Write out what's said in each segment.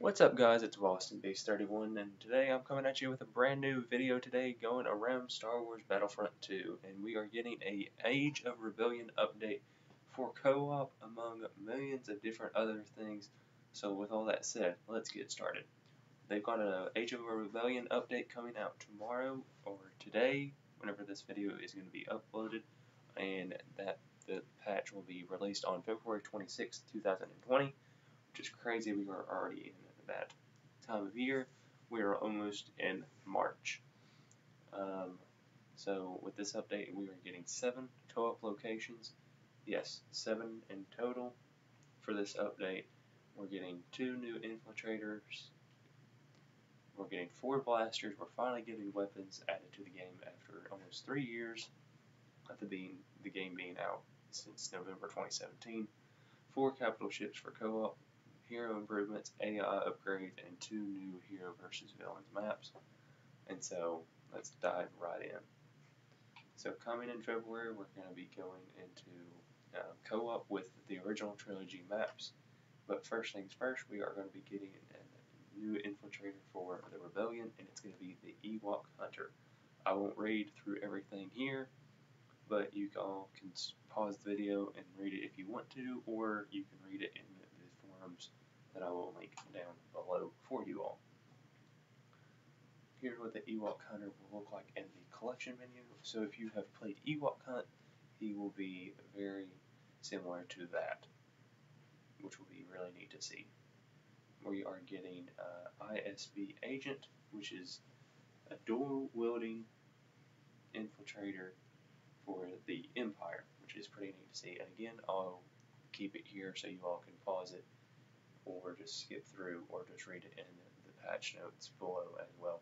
What's up guys, it's Boston Base 31 and today I'm coming at you with a brand new video today going around Star Wars Battlefront II, and we are getting a Age of Rebellion update for co-op among millions of different other things. So with all that said, let's get started. They've got an Age of Rebellion update coming out tomorrow or today, whenever this video is going to be uploaded, and that the patch will be released on February 26, 2020, which is crazy. We are already in that time of year. We are almost in March. So with this update, we are getting 7 co-op locations. Yes, 7 in total for this update. We're getting 2 new infiltrators. We're getting 4 blasters. We're finally getting weapons added to the game after almost 3 years of the game being out since November 2017. 4 capital ships for co-op, hero improvements, AI upgrades, and 2 new hero versus villains maps. And so let's dive right in. So coming in February, we're going to be going into co-op with the original trilogy maps. But first things first, we are going to be getting a new infiltrator for the Rebellion, and it's going to be the Ewok Hunter. I won't read through everything here, but you all can pause the video and read it if you want to, or you can read it in the forums that I will link down below for you all. Here's what the Ewok Hunter will look like in the collection menu. So if you have played Ewok Hunt, he will be very similar to that, which will be really neat to see. We are getting ISB Agent, which is a dual-wielding infiltrator for the Empire, which is pretty neat to see. And again, I'll keep it here so you all can pause it, or just skip through, or just read it in the patch notes below as well.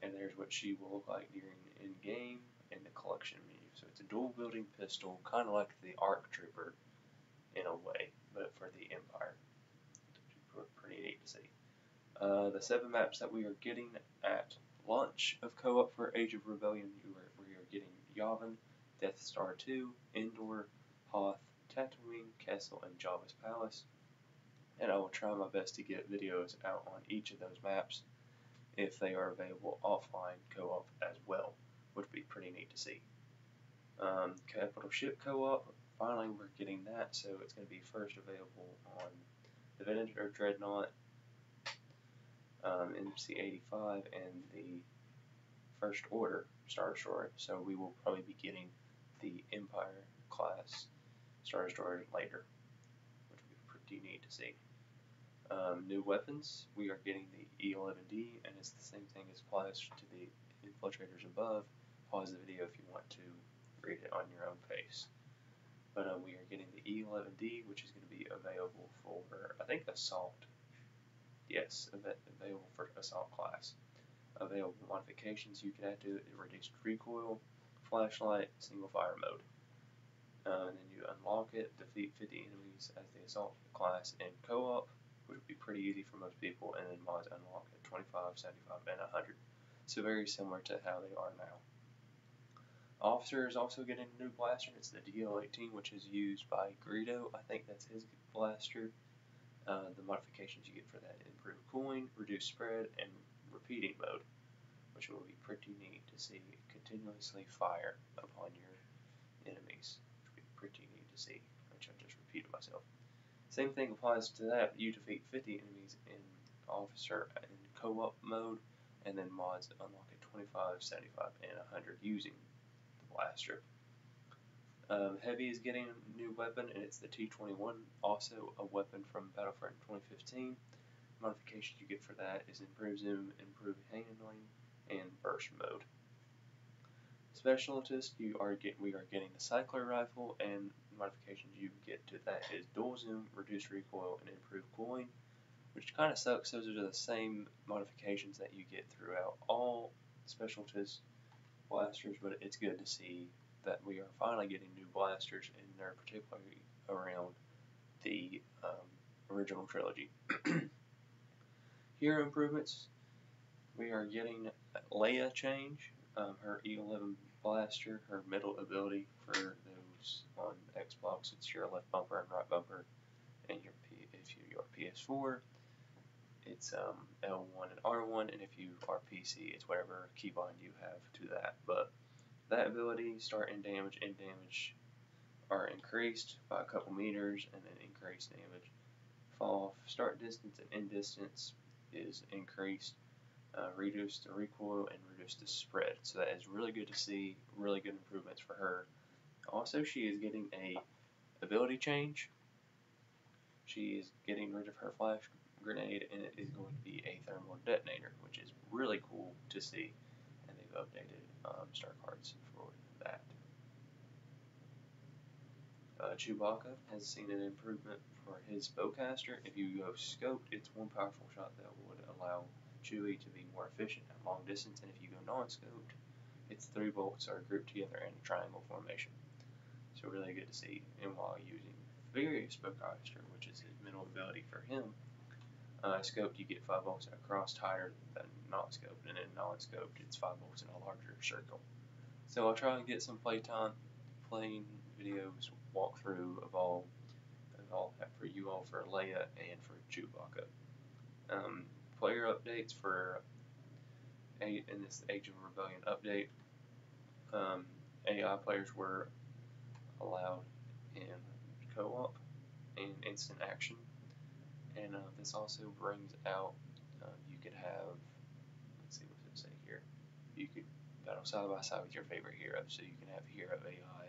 And there's what she will look like during in-game and the collection menu. So it's a dual-wielding pistol, kind of like the ARC Trooper in a way, but for the Empire. Pretty neat to see. The 7 maps that we are getting at launch of co-op for Age of Rebellion, we are getting Yavin, Death Star 2, Endor, Hoth, Tatooine, Kessel, and Jabba's Palace. And I will try my best to get videos out on each of those maps if they are available offline co-op as well, which would be pretty neat to see. Capital Ship co-op, finally we're getting that, so it's going to be first available on the Venator Dreadnought, MC-85, and the First Order Star Destroyer. So we will probably be getting the Empire class Star Destroyer later, which would be pretty neat to see. New weapons, we are getting the E11D, and it's the same thing as applies to the infiltrators above. Pause the video if you want to read it on your own pace. But we are getting the E11D, which is going to be available for, I think, Assault. Yes, available for Assault class. Available modifications you can add to it: reduced recoil, flashlight, single fire mode. And then you unlock it, defeat 50 enemies as the Assault class in co-op, which would be pretty easy for most people, and then mods unlock at 25, 75, and 100. So very similar to how they are now. Officer is also getting a new blaster. It's the DL-18, which is used by Greedo. I think that's his blaster. The modifications you get for that: improved cooling, reduced spread, and repeating mode, which will be pretty neat to see continuously fire upon your enemies, which will be pretty neat to see, which I just repeated myself. Same thing applies to that. You defeat 50 enemies in Officer in co-op mode, and then mods unlock at 25, 75, and 100 using the blaster. Heavy is getting a new weapon, and it's the T-21, also a weapon from Battlefront 2015. Modifications you get for that is improved zoom, improved handling, and burst mode. Specialist, we are getting the Cycler rifle, and modifications you get to that is dual zoom, reduced recoil, and improved cooling, which kind of sucks. Those are the same modifications that you get throughout all Specialist blasters, but it's good to see that we are finally getting new blasters, and they're particularly around the original trilogy. Hero improvements, we are getting Leia change, her E11 blaster, her middle ability. For those on Xbox, it's your left bumper and right bumper, and your PS4, it's L1 and R1, and if you are PC, it's whatever keybind you have to that. But that ability, start and damage are increased by a couple meters, and then increased damage. Fall off start distance and end distance is increased. Reduce the recoil and reduce the spread. So that is really good to see. Really good improvements for her. Also, she is getting a ability change. She is getting rid of her flash grenade, and it is going to be a thermal detonator, which is really cool to see. And they've updated star cards for that. Chewbacca has seen an improvement for his bowcaster. If you go scoped, it's one powerful shot that would allow Chewie to be more efficient at long distance, and if you go non-scoped, its 3 bolts are grouped together in a triangle formation. So really good to see. And while using various bowcaster, which is his middle ability for him, scoped you get 5 bolts across higher than not scoped, and then non-scoped it's 5 bolts in a larger circle. So I'll try and get some playtime, playing videos, walkthrough of all for you all for Leia and for Chewbacca. Player updates for in this Age of Rebellion update. AI players were allowed in co-op and instant action, and this also brings out you could have, let's see, what does it say here? You could battle side by side with your favorite hero, so you can have hero AI,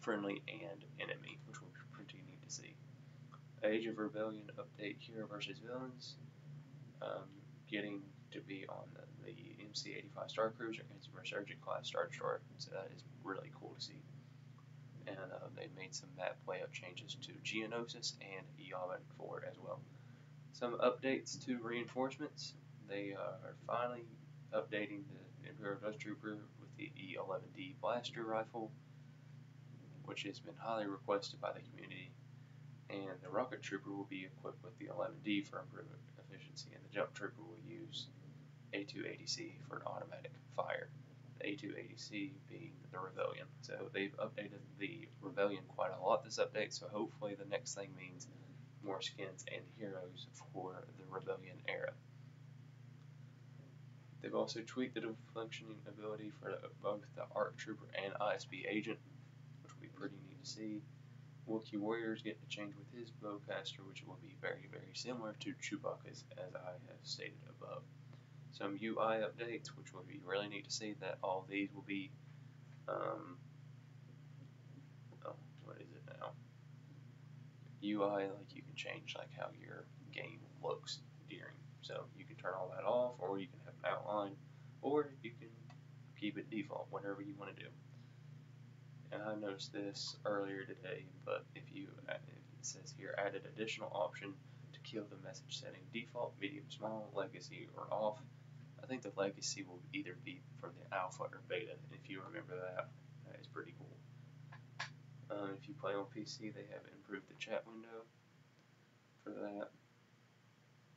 friendly, and enemy, which will be pretty neat to see. Age of Rebellion update, hero versus villains, getting to be on the MC-85 Star Cruiser and some Resurgent class Star Destroyer, so that is really cool to see. And they made some map layout changes to Geonosis and Yavin 4 as well. Some updates to reinforcements. They are finally updating the Imperial Dust Trooper with the E11D blaster rifle, which has been highly requested by the community. And the Rocket Trooper will be equipped with the 11D for improved efficiency, and the Jump Trooper will use A280C for an automatic fire. The A280C being the Rebellion. So they've updated the Rebellion quite a lot this update, so hopefully the next thing means more skins and heroes for the Rebellion era. They've also tweaked the functioning ability for both the ARC Trooper and ISB Agent, which will be pretty neat to see. Wookiee Warriors get to change with his bowcaster, which will be very, very similar to Chewbacca's, as I have stated above. Some UI updates, which will be really neat to see, that all these will be, what is it now? UI, like you can change like how your game looks during. So you can turn all that off, or you can have an outline, or you can keep it default, whatever you want to do. And I noticed this earlier today, but if it says here, added additional option to kill the message setting, default, medium, small, legacy, or off. I think the legacy will either be from the alpha or beta, and if you remember that, that is pretty cool. If you play on PC, they have improved the chat window for that.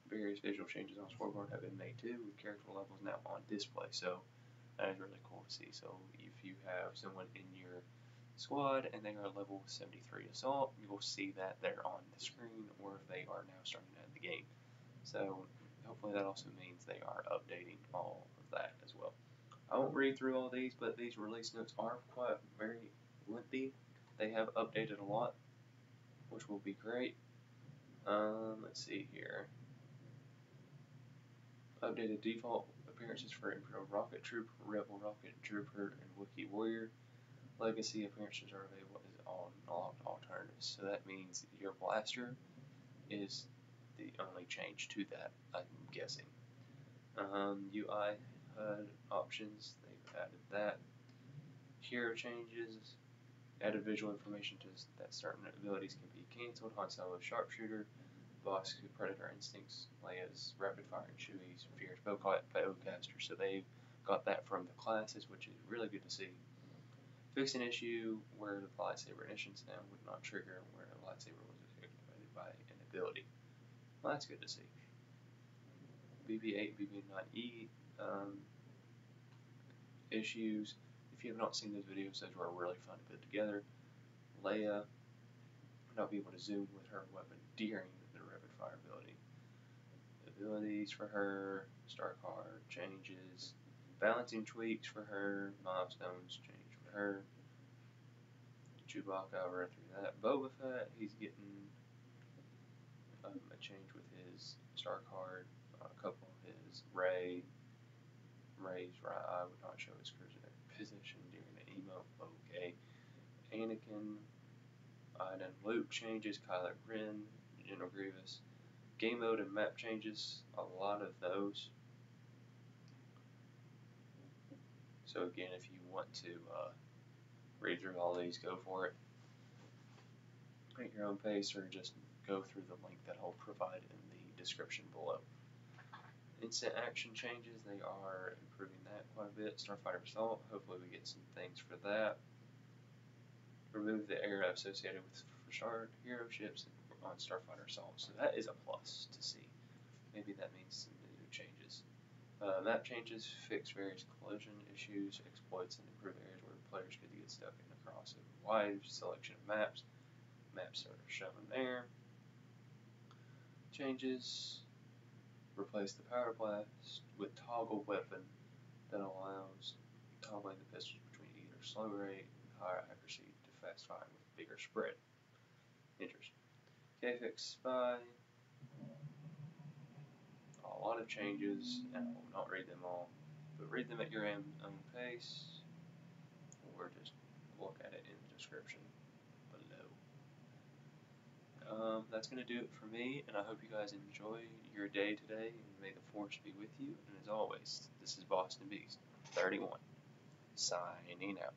Various visual changes on scoreboard have been made too, with character levels now on display, so that is really cool to see. So if you have someone in your squad and they are level 73 assault, you will see that they're on the screen, or they are now starting at the game. So hopefully that also means they are updating all of that as well. I won't read through all these, but these release notes are quite very lengthy. They have updated a lot, which will be great. Let's see here. Updated default appearances for Imperial Rocket Trooper, Rebel Rocket Trooper, and Wookiee Warrior. Legacy appearances are available as unlocked alternatives. So that means your blaster is the only change to that, I'm guessing. UI HUD options, they've added that. Hero changes, added visual information to that certain abilities can be cancelled. Han Solo's Sharpshooter, Boss Predator Instincts, Leia's Rapid Fire, and Chewie's Fierce Bowcaster. So they've got that from the classes, which is really good to see. Fix an issue where the lightsaber ignition sound would not trigger where the lightsaber was activated by an ability. Well, that's good to see. BB-8 and BB-9E issues. If you have not seen those videos, those were really fun to put together. Leia would not be able to zoom with her weapon during the rapid fire ability. abilities for her, star card changes, balancing tweaks for her, milestones change for her. Chewbacca, I read through that. Boba Fett, he's getting a change with his star card, a couple of his Rey's right eye would not show his position during the emote. Okay. Anakin, Iden, Luke changes, Kylo Ren, General Grievous. Game mode and map changes, a lot of those. So again, if you want to read through all these, go for it. At your own pace, or just go through the link that I'll provide in the description below. Instant action changes, they are improving that quite a bit. Starfighter Assault, hopefully we get some things for that. Remove the era associated with star hero ships on Starfighter Assault, so that is a plus to see. Maybe that means some new changes. Map changes fix various collision issues, exploits, and improve areas where players could get stuck in across a wide selection of maps. Maps are shown there. Changes. Replace the power blast with toggle weapon that allows toggling the pistols between either slow rate and higher accuracy to fast fire with bigger spread. Interesting. KFX Spy. A lot of changes, and I will not read them all, but read them at your own pace, or just look at it in the description below. That's going to do it for me, and I hope you guys enjoy your day today, and may the force be with you. And as always, this is Boston Beast 31, signing out.